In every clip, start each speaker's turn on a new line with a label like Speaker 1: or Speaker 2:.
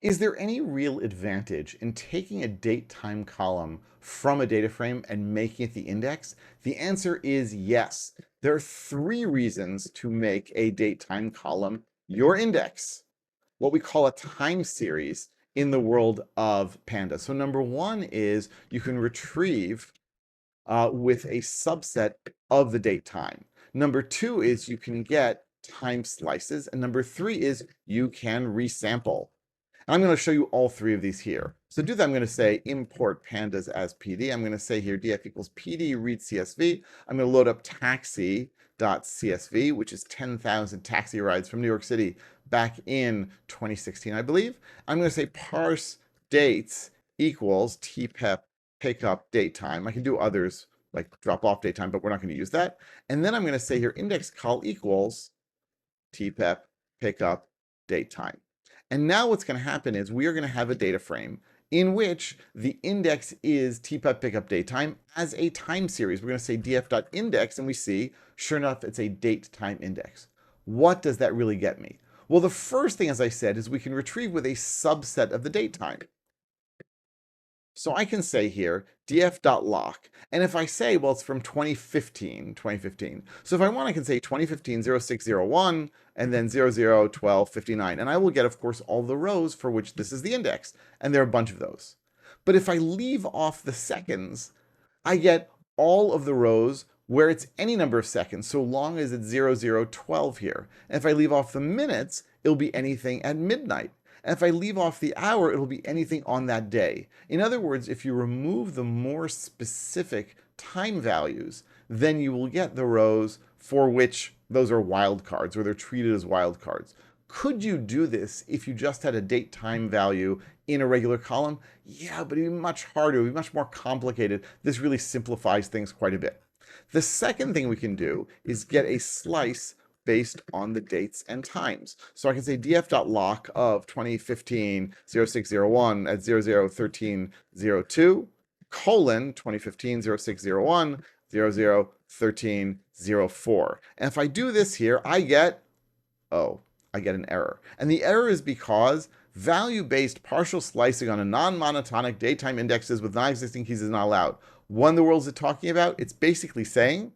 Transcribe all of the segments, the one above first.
Speaker 1: Is there any real advantage in taking a date time column from a data frame and making it the index? The answer is yes. There are three reasons to make a date time column your index, what we call a time series in the world of Pandas. So number one is you can retrieve with a subset of the date time. Number two is you can get time slices. And number three is you can resample. And I'm going to show you all three of these here. So to do that, I'm going to say import pandas as PD. I'm going to say here df equals PD read CSV. I'm going to load up taxi.csv, which is 10,000 taxi rides from New York City back in 2016, I believe. I'm going to say parse dates equals tpep pickup date time. I can do others like drop off date time, but we're not going to use that. And then I'm going to say here index call equals tpep pickup date time. And now what's going to happen is we are going to have a data frame in which the index is tpep pickup date time as a time series. We're going to say df.index, and we see, sure enough, it's a date time index. What does that really get me? Well, the first thing, as I said, is we can retrieve with a subset of the date time. So I can say here df.lock, and if I say, well, it's from 2015. So if I want, I can say 2015 0601 and then 001259, and I will get, of course, all the rows for which this is the index, and there are a bunch of those. But if I leave off the seconds, I get all of the rows where it's any number of seconds, so long as it's 0012 here. And if I leave off the minutes, it'll be anything at midnight. And if I leave off the hour, it'll be anything on that day. In other words, if you remove the more specific time values, then you will get the rows for which those are wildcards, or they're treated as wildcards. Could you do this if you just had a date time value in a regular column? Yeah, but it'd be much harder, it'd be much more complicated. This really simplifies things quite a bit. The second thing we can do is get a slice based on the dates and times. So I can say df.lock of 2015 0601 at 001302 colon 2015 0601 001304. And if I do this here, I get an error. And the error is because value-based partial slicing on a non-monotonic datetime indexes with non-existing keys is not allowed. What in the world is it talking about? It's basically saying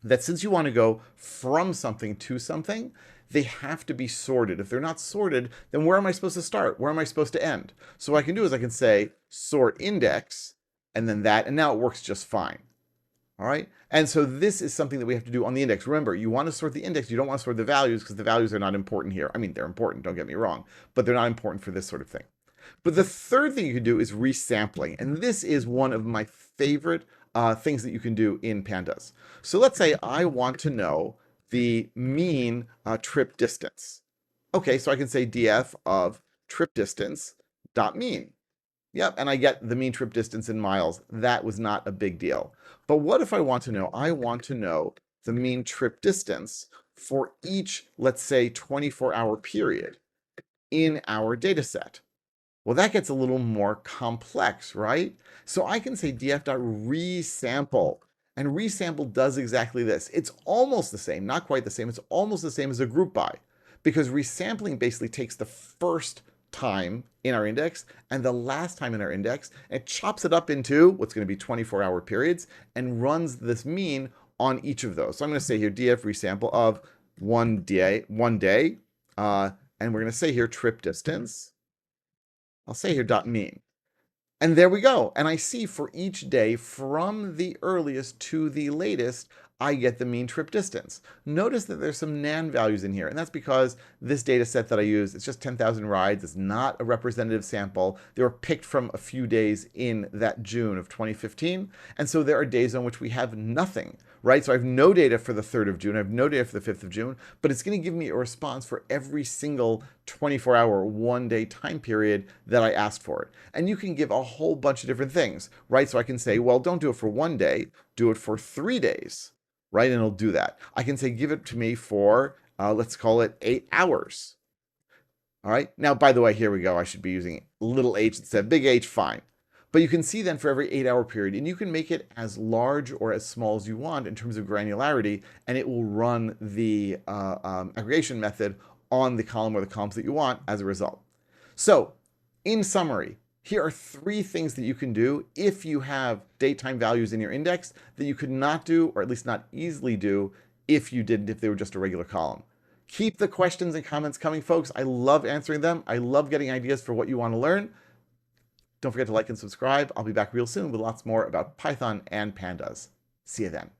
Speaker 1: that since you want to go from something to something, they have to be sorted. If they're not sorted, then where am I supposed to start? Where am I supposed to end? So what I can do is I can say sort index, and then that, and now it works just fine. All right. And so this is something that we have to do on the index. Remember, you want to sort the index. You don't want to sort the values because the values are not important here. I mean, they're important, don't get me wrong, but they're not important for this sort of thing. But the third thing you can do is resampling. And this is one of my favorite things that you can do in Pandas. So let's say I want to know the mean trip distance. Okay, so I can say df of trip distance dot mean. Yep, and I get the mean trip distance in miles. That was not a big deal. But what if I want to know? I want to know the mean trip distance for each, let's say, 24-hour period in our data set. Well, that gets a little more complex, right? So I can say df.resample, and resample does exactly this. It's almost the same, not quite the same. It's almost the same as a groupby, because resampling basically takes the first time in our index and the last time in our index and chops it up into what's going to be 24-hour periods and runs this mean on each of those. So I'm going to say here df resample of one day, and we're going to say here trip distance. I'll say here dot mean. And there we go. And I see for each day from the earliest to the latest, I get the mean trip distance. Notice that there's some NaN values in here, and that's because this data set that I use, it's just 10,000 rides. It's not a representative sample. They were picked from a few days in that June of 2015, and so there are days on which we have nothing, right? So I have no data for the 3rd of June. I have no data for the 5th of June, but it's going to give me a response for every single 24-hour, one-day time period that I asked for it. And you can give a whole bunch of different things, right? So I can say, well, don't do it for 1 day, do it for 3 days. Right, and it'll do that. I can say, give it to me for, let's call it 8 hours. All right, now, by the way, here we go. I should be using little h instead of big H, fine. But you can see then for every 8-hour period, and you can make it as large or as small as you want in terms of granularity, and it will run the aggregation method on the column or the columns that you want as a result. So In summary, here are 3 things that you can do if you have datetime values in your index that you could not do, or at least not easily do, if you didn't, if they were just a regular column. Keep the questions and comments coming, folks. I love answering them. I love getting ideas for what you want to learn. Don't forget to like and subscribe. I'll be back real soon with lots more about Python and Pandas. See you then.